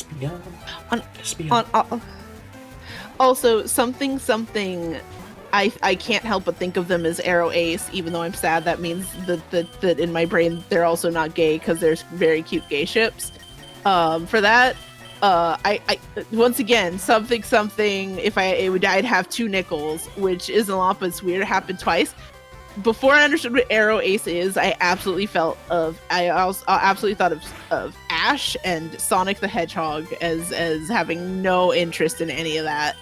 Espion. On, Espion. Also, something. I can't help but think of them as Arrow Ace, even though I'm sad. That means that in my brain they're also not gay because there's very cute gay ships. For that, I once again something. If I'd have two nickels, which isn't a lot, but it's weird. It happened twice. Before I understood what Arrow Ace is, I absolutely thought of Ash and Sonic the Hedgehog as having no interest in any of that.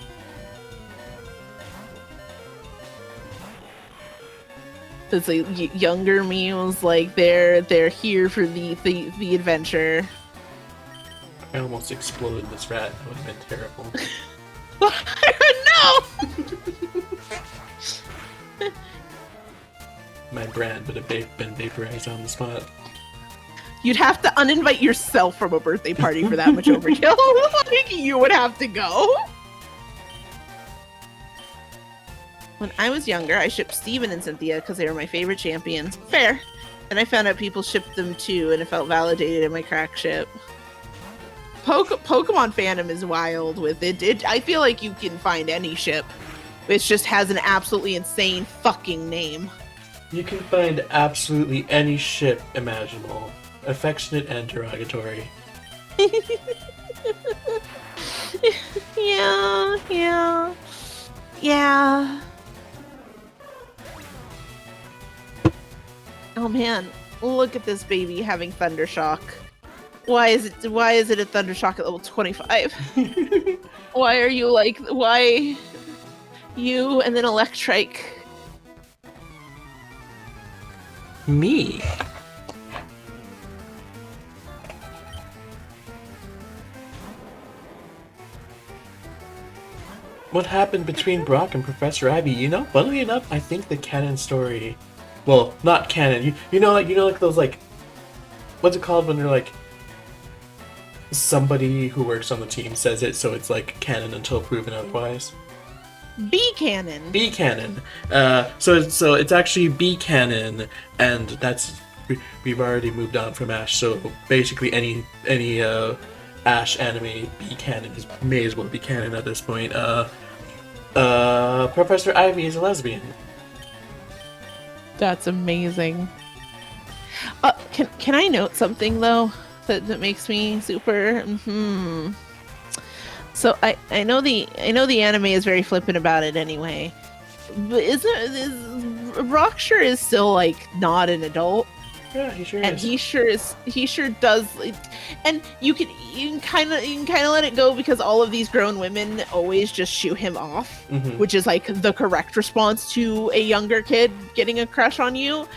It's like younger me was like they're here for the adventure. I almost exploded this rat. That would have been terrible. No. My brand would have been vaporized on the spot. You'd have to uninvite yourself from a birthday party for that much overkill. Like, you would have to go. When I was younger, I shipped Steven and Cynthia because they were my favorite champions. Fair. And I found out people shipped them too, and it felt validated in my crack ship. Pokemon fandom is wild with it. I feel like you can find any ship. It just has an absolutely insane fucking name. You can find absolutely any ship imaginable, affectionate and derogatory. Yeah. Oh man, look at this baby having Thundershock. Why is it a Thundershock at level 25? Why you and then Electrike? Me? What happened between Brock and Professor Ivy? You know, funnily enough, I think the canon story... Well, not canon. You know like those, like... What's it called when they're, like... Somebody who works on the team says it, so it's, like, canon until proven otherwise? B-canon. B-canon. So it's actually B-canon, and that's... We've already moved on from Ash, so basically any Ash anime B-canon may as well be canon at this point. Professor Ivy is a lesbian. That's amazing. Can I note something though that makes me super? So I know the anime is very flippant about it anyway, but is Rocksure is still like not an adult? Yeah, he sure and is. he sure does, and you can kind of let it go because all of these grown women always just shoo him off, which is like the correct response to a younger kid getting a crush on you.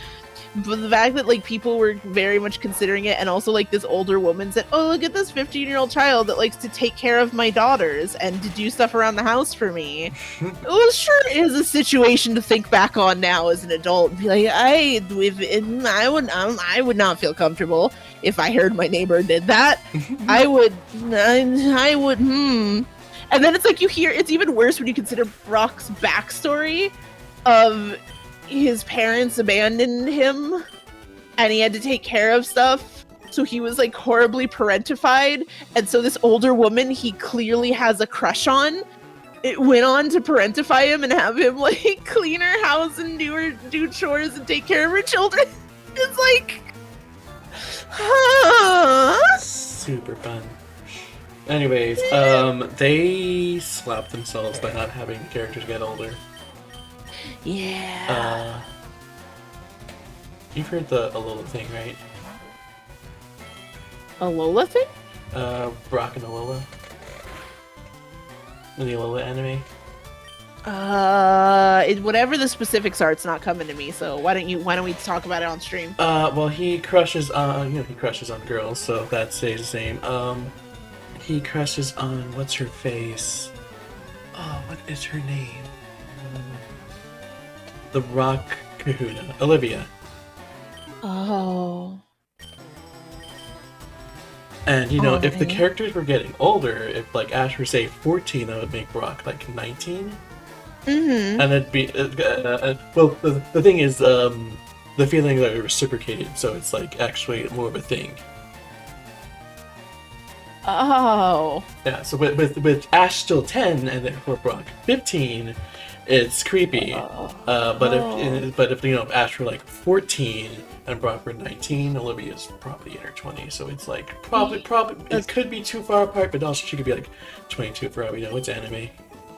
But the fact that like people were very much considering it, and also like this older woman said, "Oh, look at this 15-year-old child that likes to take care of my daughters and to do stuff around the house for me." It sure is a situation to think back on now as an adult and be like, I would not feel comfortable if I heard my neighbor did that. I would. And then it's like you hear it's even worse when you consider Brock's backstory of his parents abandoned him and he had to take care of stuff, so he was like horribly parentified, and so this older woman he clearly has a crush on, it went on to parentify him and have him like clean her house and do chores and take care of her children. It's like super fun. Anyways, they slapped themselves by not having the characters get older. Yeah. You've heard the Alola thing, right? Alola thing? Brock and Alola. In the Alola anime. Whatever the specifics are, it's not coming to me. So why don't we talk about it on stream? Well, he crushes on girls, so that stays the same. He crushes on what's her face? Oh, what is her name? The rock kahuna, Olivia. Oh. And if the characters were getting older, if like Ash were say 14, that would make Brock like 19. And it'd be well. The thing is, the feelings are reciprocated, so it's like actually more of a thing. Oh. Yeah, so with Ash still 10 and therefore Brock 15, it's creepy. But if if Ash were like 14 and Brock were 19, Olivia's probably in her 20s. So it's like probably it could be too far apart, but also she could be like 22 for all we know. It's anime.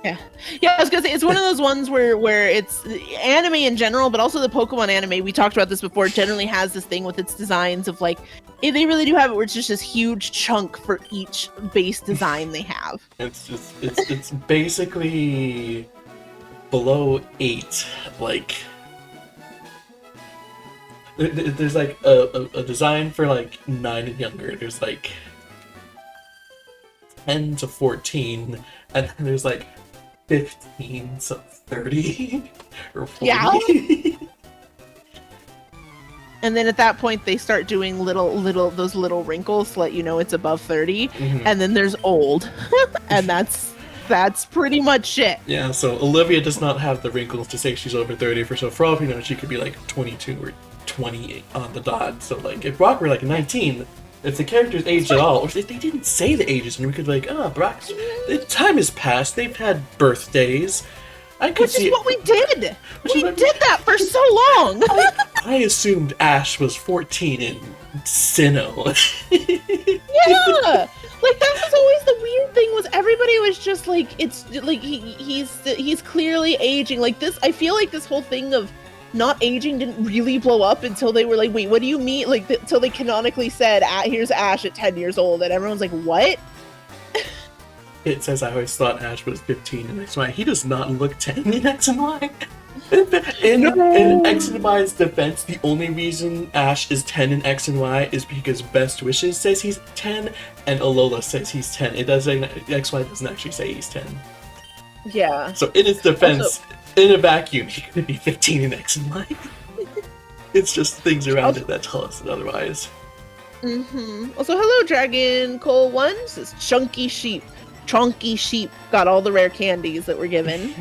Yeah, I was gonna say it's one of those ones where it's anime in general, but also the Pokemon anime. We talked about this before. Generally has this thing with its designs of like they really do have it where it's just this huge chunk for each base design they have. It's basically below 8. Like there's like a design for like 9 and younger. There's like 10 to 14, and then there's like 15 to 30 or 40. Yeah. And then at that point they start doing those little wrinkles to let you know it's above 30. Mm-hmm. And then there's old. And that's pretty much it. Yeah, so Olivia does not have the wrinkles to say she's over 30 for all we know she could be like 22 or 28 on the dot. So like if Brock were like 19, if the characters aged at all, or if they didn't say the ages, and we could be like, Brock, the time has passed. They've had birthdays. Which is what we did. We did that for so long. I assumed Ash was 14 in Sinnoh. Yeah, like that was always the weird thing. Was everybody was just like, it's like he's clearly aging. Like this, I feel like this whole thing of not aging didn't really blow up until they were like, wait, what do you mean? Like, until they canonically said, here's Ash at 10 years old, and everyone's like, what? It says I always thought Ash was 15 in X and Y. He does not look 10 in X and Y. In X and Y's defense, the only reason Ash is 10 in X and Y is because Best Wishes says he's 10, and Alola says he's 10. It doesn't. XY doesn't actually say he's 10. Yeah. So in its defense, also, in a vacuum, he could be 15 in X and Y. It's just things around it that tell us otherwise. Mm-hmm. Also, hello, Dragon Cole 1 says Chunky Sheep. Chunky Sheep got all the rare candies that were given.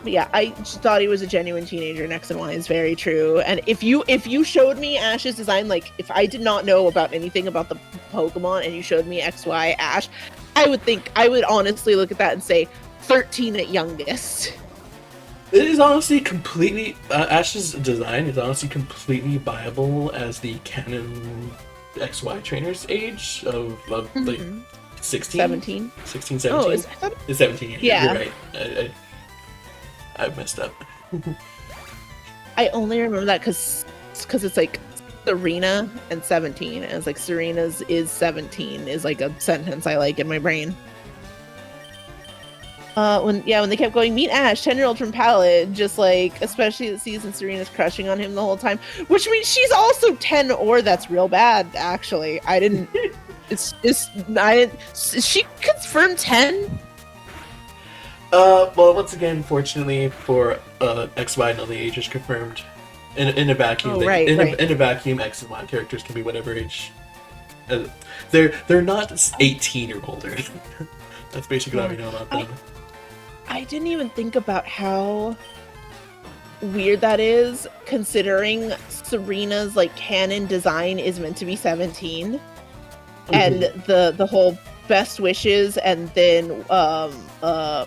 But yeah, I just thought he was a genuine teenager in X and Y is very true. And if you showed me Ash's design, like if I did not know about anything about the Pokemon and you showed me XY Ash, I would honestly look at that and say 13 at youngest. It is honestly completely Ash's design is honestly completely viable as the canon XY trainer's age of like 16? 17. 16, 17? Oh, it's 17 years. Yeah. You're right. I messed up. I only remember that because it's like Serena and 17. And it's like Serena's is 17 is like a sentence I like in my brain. When they kept going, meet Ash, 10-year-old from Pallet, just like, especially the season Serena's crushing on him the whole time, which means she's also 10, or that's real bad, actually. I didn't, is she confirmed 10? Well, once again, fortunately for XY, no, the age is confirmed. In a vacuum, in a vacuum, X and Y characters can be whatever age. They're not 18 or older. That's basically all we know about them. I didn't even think about how weird that is, considering Serena's like canon design is meant to be 17, and the whole Best Wishes, and then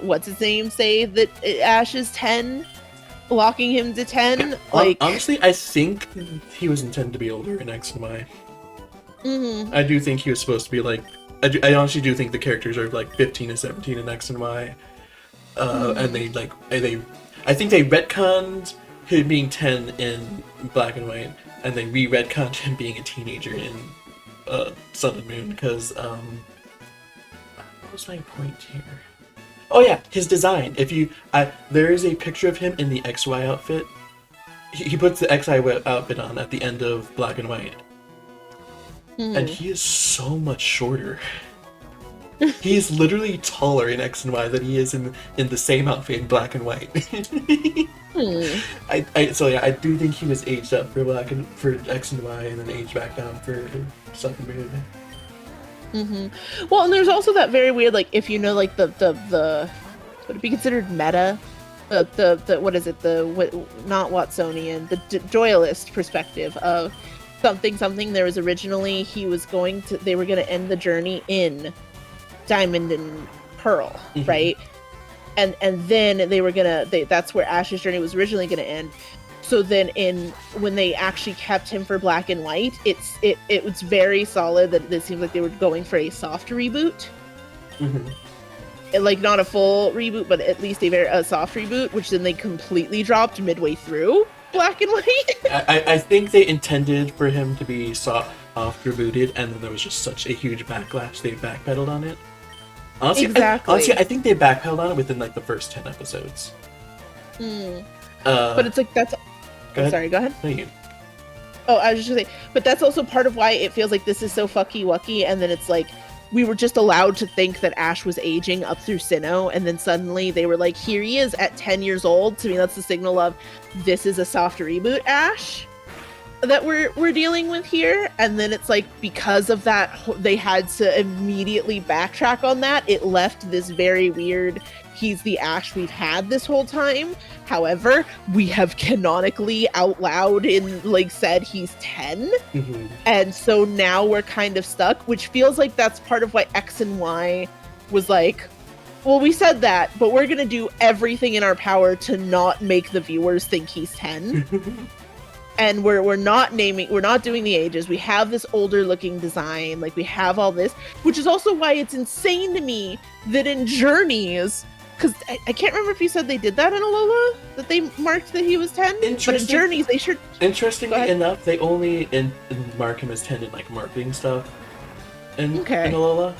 what's his name say that Ash is 10, locking him to 10. Like honestly, I think he was intended to be older in X and Y. Mm-hmm. I do think he was supposed to be like. I honestly do think the characters are like 15 and 17 in X and Y. And I think they retconned him being 10 in Black and White, and they re-retconned him being a teenager in Sun and Moon, because, what was my point here? Oh yeah, his design. There is a picture of him in the XY outfit. He puts the XY outfit on at the end of Black and White. And he is so much shorter. He's literally taller in X and Y than he is in the same outfit in Black and White. I do think he was aged up for X and Y, and then aged back down for Sun and Moon. Mm-hmm. Well, and there's also that very weird, like, if you know, like the would it be considered meta? The what is it? Not Watsonian, the Joyalist perspective of something. There was originally they were going to end the journey in Diamond and Pearl, right? And then they were that's where Ash's journey was originally going to end. So then when they actually kept him for Black and White, it was very solid that it seems like they were going for a soft reboot. Like not a full reboot, but at least a soft reboot, which then they completely dropped midway through Black and White. I think they intended for him to be soft rebooted, and then there was just such a huge backlash. They backpedaled on it. Honestly, I think they backpedaled on it within like the first 10 episodes. But it's like that's. Sorry, go ahead. No, you. Oh, I was just gonna say, but that's also part of why it feels like this is so fucky wucky, and then it's like we were just allowed to think that Ash was aging up through Sinnoh, and then suddenly they were like, here he is at 10 years old. To me, that's the signal of this is a soft reboot Ash that we're dealing with here. And then it's like, because of that, they had to immediately backtrack on that. It left this very weird, he's the Ash we've had this whole time. However, we have canonically out loud said he's 10. And so now we're kind of stuck, which feels like that's part of why X and Y was like, well, we said that, but we're going to do everything in our power to not make the viewers think he's 10. And we're not doing the ages. We have this older looking design. Like, we have all this, which is also why it's insane to me that in Journeys, because I can't remember if you said they did that in Alola, that they marked that he was 10. But in Journeys, they should. Interestingly enough, they only mark him as 10 in like marketing stuff in Alola.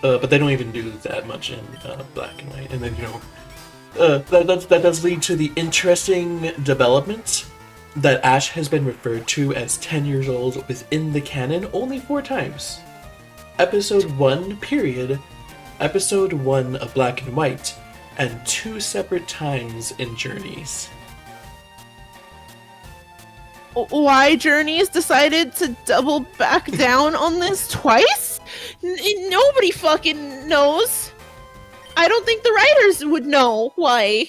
But they don't even do that much in Black and White. And then, that does lead to the interesting development that Ash has been referred to as 10 years old within the canon only 4 times. Episode 1, period. Episode 1 of Black and White, and 2 separate times in Journeys. Why Journeys decided to double back down on this twice? Nobody fucking knows. I don't think the writers would know why.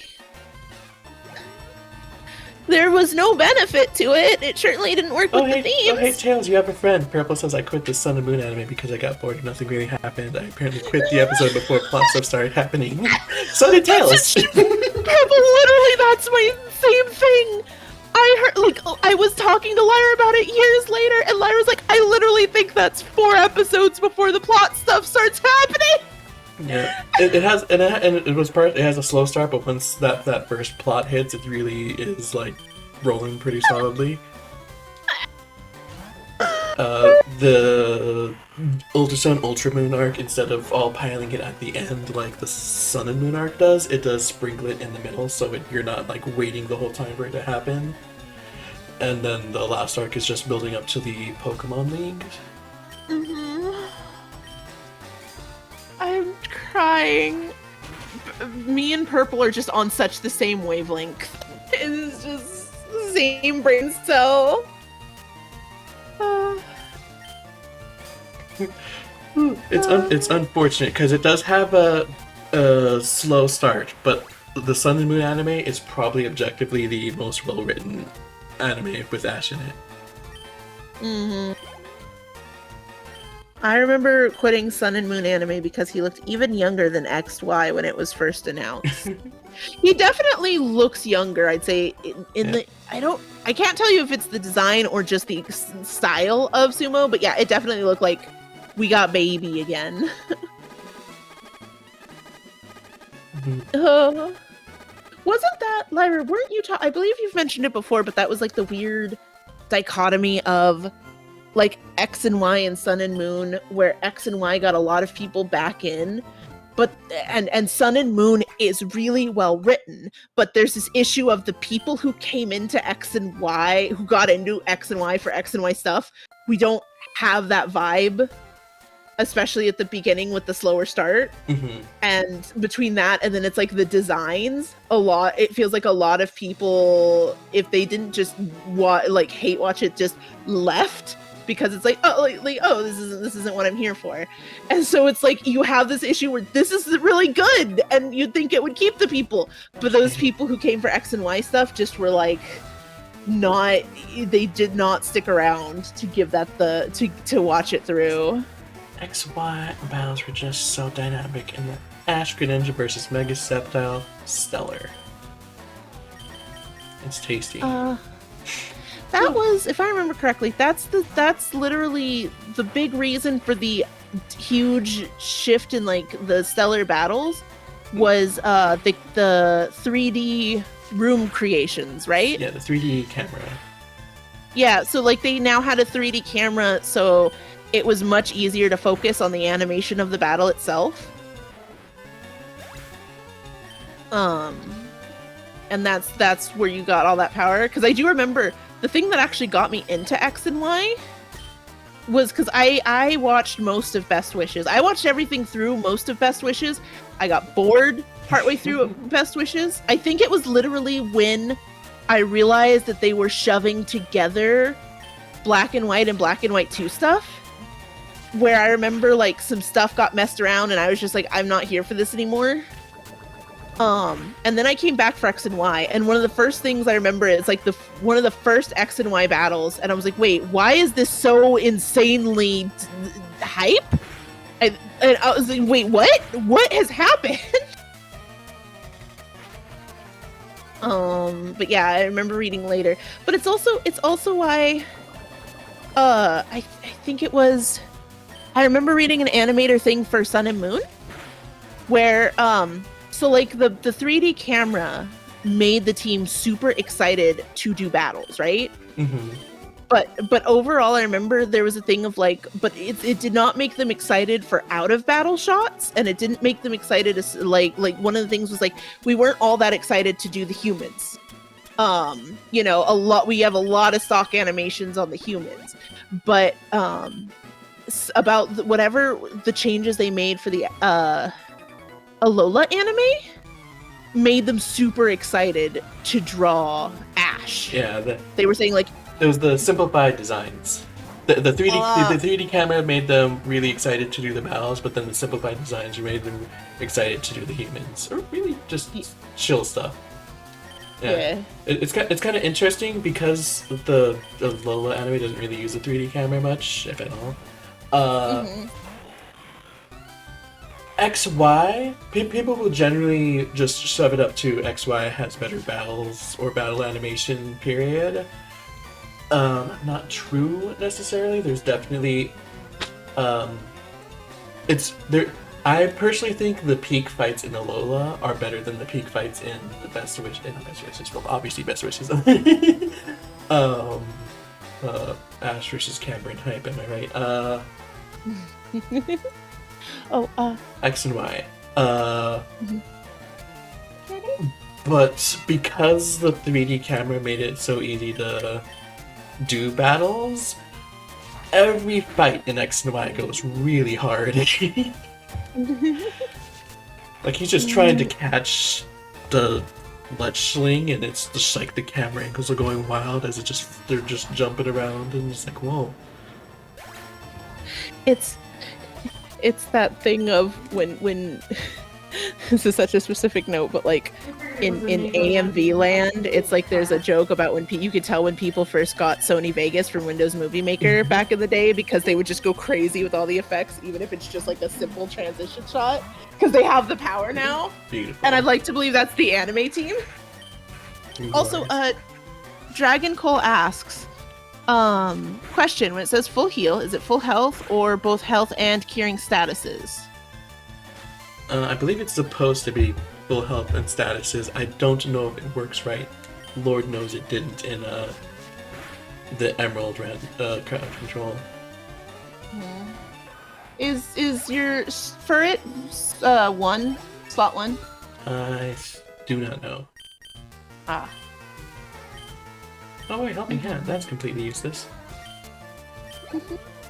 There was no benefit to it. It certainly didn't work with the themes. Oh, hey, Tails, you have a friend. Purple says, I quit the Sun and Moon anime because I got bored and nothing really happened. I apparently quit the episode before plot stuff started happening. So did Tails. Purple, literally, that's my same thing. I heard, I was talking to Lyra about it years later, and Lyra's like, I literally think that's 4 episodes before the plot stuff starts happening. Yeah, it has, and it has a slow start, but once that first plot hits, it really is like rolling pretty solidly. The Ultra Sun, Ultra Moon arc, instead of all piling it at the end like the Sun and Moon arc does, it does sprinkle it in the middle, so you're not like waiting the whole time for it to happen. And then the last arc is just building up to the Pokemon League. I'm crying. Me and Purple are just on such the same wavelength. It's just the same brain cell. It's unfortunate because it does have a slow start, but the Sun and Moon anime is probably objectively the most well-written anime with Ash in it. I remember quitting Sun and Moon anime because he looked even younger than XY when it was first announced. He definitely looks younger, I'd say. I can't tell you if it's the design or just the style of Sumo, but yeah, it definitely looked like we got baby again. Wasn't that, Lyra, weren't you I believe you've mentioned it before, but that was like the weird dichotomy of like X and Y and Sun and Moon, where X and Y got a lot of people back in, but and Sun and Moon is really well written, but there's this issue of the people who came into X and Y, who got into X and Y for X and Y stuff, we don't have that vibe, especially at the beginning with the slower start. And between that and then it's like the designs, it feels like a lot of people, if they didn't just hate watch it, just left because it's like, this isn't what I'm here for. And so it's like you have this issue where this is really good and you'd think it would keep the people, but those people who came for X and Y stuff just were like, they did not stick around to give that to watch it through. XY battles were just so dynamic, and the Ash Greninja versus Mega Sceptile, stellar. It's tasty. That was, if I remember correctly, that's literally the big reason for the huge shift in like the stellar battles was the 3D room creations, right? Yeah, the 3D camera. Yeah, so like they now had a 3D camera, so it was much easier to focus on the animation of the battle itself. And that's where you got all that power. Because I do remember the thing that actually got me into X and Y was because I watched most of Best Wishes. I watched everything through most of Best Wishes. I got bored partway through Best Wishes. I think it was literally when I realized that they were shoving together Black and White and Black and White 2 stuff, where I remember like some stuff got messed around and I was just like, I'm not here for this anymore. And then I came back for X and Y, and one of the first things I remember is like one of the first X and Y battles, and I was like, wait, why is this so insanely hype? And I was like, wait, what? What has happened? But yeah, I remember reading later. But it's also why I think it was, I remember reading an animator thing for Sun and Moon where so like the 3D camera made the team super excited to do battles, right? Mm-hmm. But overall, I remember there was a thing of like, but it did not make them excited for out of battle shots, and it didn't make them excited to like one of the things was like we weren't all that excited to do the humans. You know, we have a lot of stock animations on the humans, but about whatever the changes they made for the Alola anime made them super excited to draw Ash. Yeah, they were saying like it was the simplified designs. The 3D camera made them really excited to do the battles, but then the simplified designs made them excited to do the humans, or really just chill stuff. Yeah. It's kind of interesting because the Lola anime doesn't really use the 3D camera much, if at all. XY, people will generally just shove it up to XY has better battles or battle animation, period. Not true necessarily. There's definitely, it's there. I personally think the peak fights in Alola are better than the peak fights in the Best Wishes. Well, obviously Best Wishes. Ash versus Cameron hype. Am I right? X and Y. But because the 3D camera made it so easy to do battles, every fight in X and Y goes really hard. Like he's just trying to catch the Fletchling, and it's just like the camera angles are going wild as they're just jumping around, and it's like, whoa. It's that thing of when this is such a specific note, but like in AMV land, it's like there's a joke about when you could tell when people first got Sony Vegas from Windows Movie Maker back in the day, because they would just go crazy with all the effects, even if it's just like a simple transition shot, because they have the power now. Beautiful. And I'd like to believe that's the anime team. Also, Dragon Cole asks, question, when it says full heal, is it full health or both health and curing statuses? I believe it's supposed to be full health and statuses. I don't know if it works right. Lord knows it didn't in the Emerald Crown Control. Is your Furret slot 1? I do not know. Oh wait, helping hand. That's completely useless.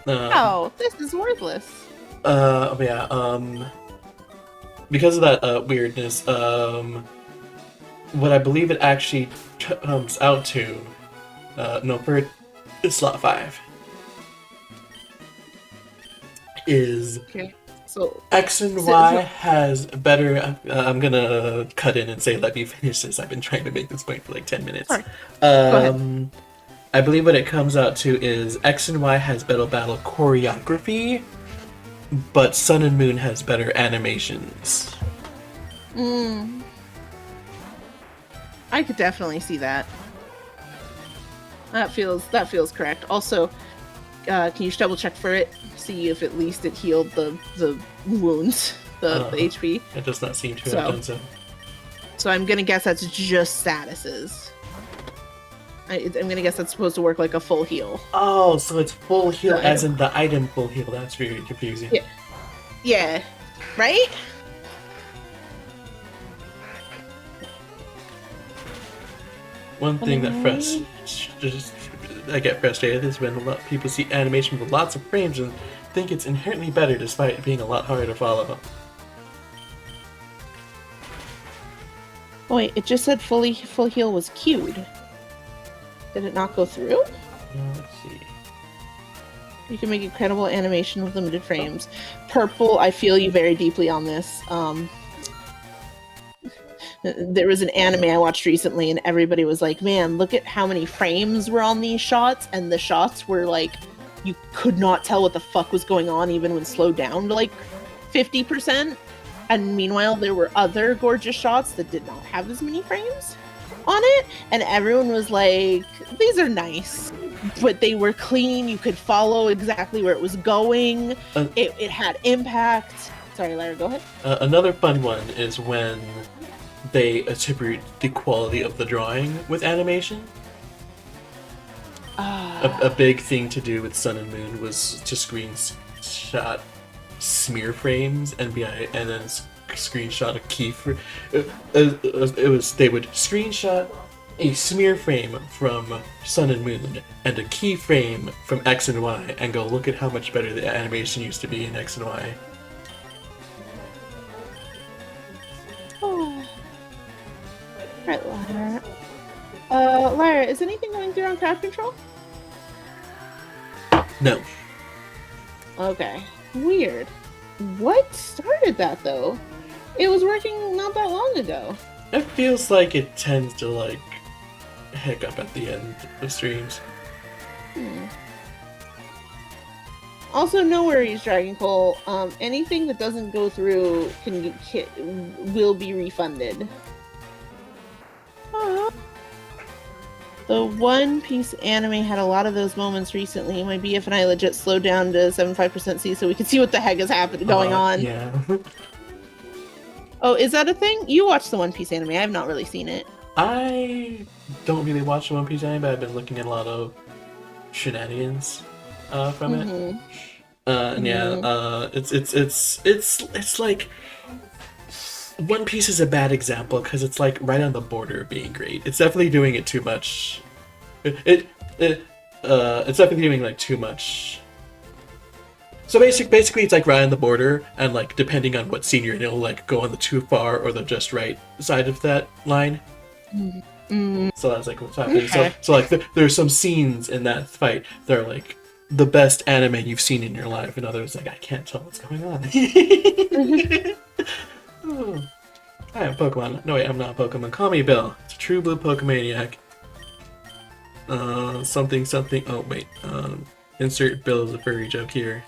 Oh, this is worthless. Because of that weirdness, what I believe it actually comes out to, for slot 5, is So X and so, Y so has better. I'm gonna cut in and say, let me finish this. I've been trying to make this point for like 10 minutes. sorry. Go ahead. I believe what it comes out to is X and Y has better battle choreography, but Sun and Moon has better animations. I could definitely see that. That feels correct. Also, can you just double check for it? See if at least it healed the wounds, the HP. It does not seem to have done so. So I'm gonna guess that's just statuses. I'm gonna guess that's supposed to work like a full heal. Oh, so it's full heal The as item. in the item full heal. That's very confusing. Yeah. Yeah. Right? One thing that I get frustrated is when a lot of people see animation with lots of frames and think it's inherently better despite it being a lot harder to follow. Oh, wait, it just said full heal was queued. Did it not go through? Let's see. You can make incredible animation with limited frames. Purple, I feel you very deeply on this. There was an anime I watched recently and everybody was like, man, look at how many frames were on these shots, and the shots were like, you could not tell what the fuck was going on even when slowed down to like 50%. And meanwhile, there were other gorgeous shots that did not have as many frames on it, and everyone was like, these are nice, but they were clean, you could follow exactly where it was going, it had impact. Sorry, Lara, go ahead. Another fun one is when they attribute the quality of the drawing with animation. A big thing to do with Sun and Moon was to screenshot smear frames and then screenshot a key for they would screenshot a smear frame from Sun and Moon and a key frame from X and Y and go, look at how much better the animation used to be in X and Y. Right, Lyra. Lyra, is anything going through on crowd control? No. Okay. Weird. What started that, though? It was working not that long ago. It feels like it tends to, like, hiccup at the end of streams. Also, no worries, Dragon Cole. Anything that doesn't go through will be refunded. The One Piece anime had a lot of those moments recently. My BF and I legit slowed down to 75% C so we could see what the heck is going on. Yeah. Oh, is that a thing? You watched the One Piece anime. I have not really seen it. I don't really watch the One Piece anime, but I've been looking at a lot of shenanigans from it. And yeah, it's like One Piece is a bad example because it's like right on the border of being great. It's definitely doing it too much. It's definitely doing like too much. So basically, it's like right on the border, and like depending on what scene you're in, it'll like go on the too far or the just right side of that line. So that's like what's happening. Okay. So like there's some scenes in that fight that are like the best anime you've seen in your life, and others like I can't tell what's going on. Oh. I am Pokemon. No wait, I'm not Pokemon. Call me Bill. It's a true blue Pokemaniac. Something. Oh wait. Insert Bill as a furry joke here.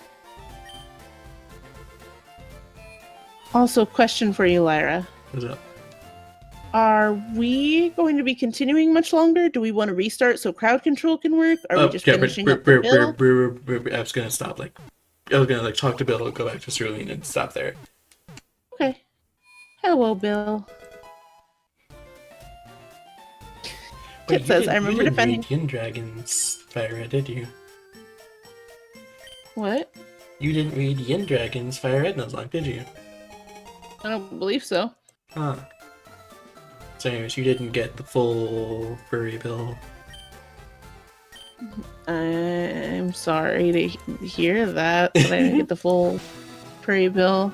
Also, question for you, Lyra. What's up? Are we going to be continuing much longer? Do we want to restart so crowd control can work? Are we just finishing up the bill? I was gonna stop. I was gonna talk to Bill, go back to Cerulean, and stop there. Okay. Hello, Bill. Kit says, I remember defending. You didn't read Yin Dragon's Fire Red, did you? What? You didn't read Yin Dragon's Fire Red Nuzlocke, did you? I don't believe so. Huh. So anyways, you didn't get the full furry bill. I'm sorry to hear that, but I didn't get the full furry bill.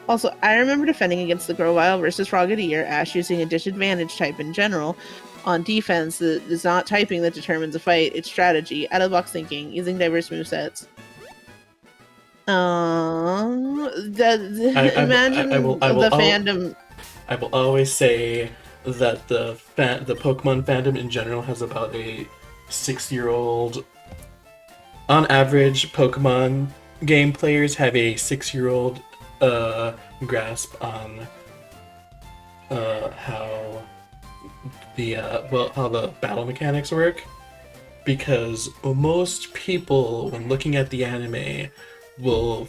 Also, I remember defending against the Grovyle versus Frogadier, Ash using a disadvantage type in general. On defense, it's not typing that determines a fight, it's strategy, out-of-the-box thinking, using diverse movesets. imagine I will the fandom. I will always say that the Pokemon fandom in general has about a 6-year-old. On average, Pokemon game players have a 6-year-old grasp on how the battle mechanics work, because most people, when looking at the anime, will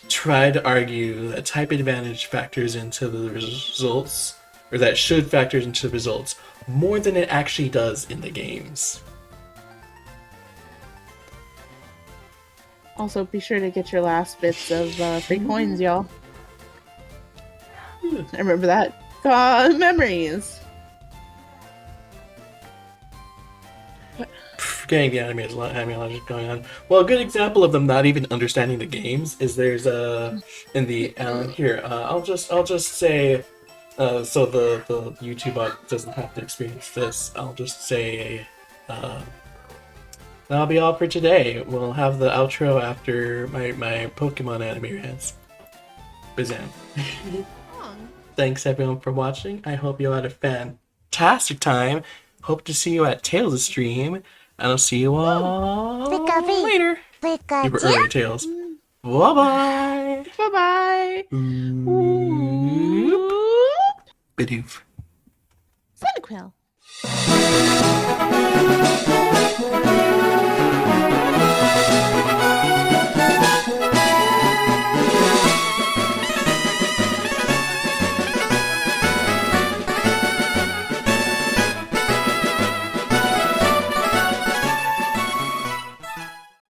try to argue that type advantage factors into the results, or that should factor into the results more than it actually does in the games. Also, be sure to get your last bits of free coins, y'all. I remember that. Memories. Getting the anime is a lot of anime going on. Well, a good example of them not even understanding the games is there's in the here. I'll just say so the YouTube audience doesn't have to experience this. I'll just say that'll be all for today. We'll have the outro after my Pokemon anime rants. Bazam. Thanks everyone for watching. I hope you had a fantastic time. Hope to see you at Tails' stream. And I'll see you all later. You were early, Tails. Bye-bye. Bye-bye. Bidoof. Cyndaquil.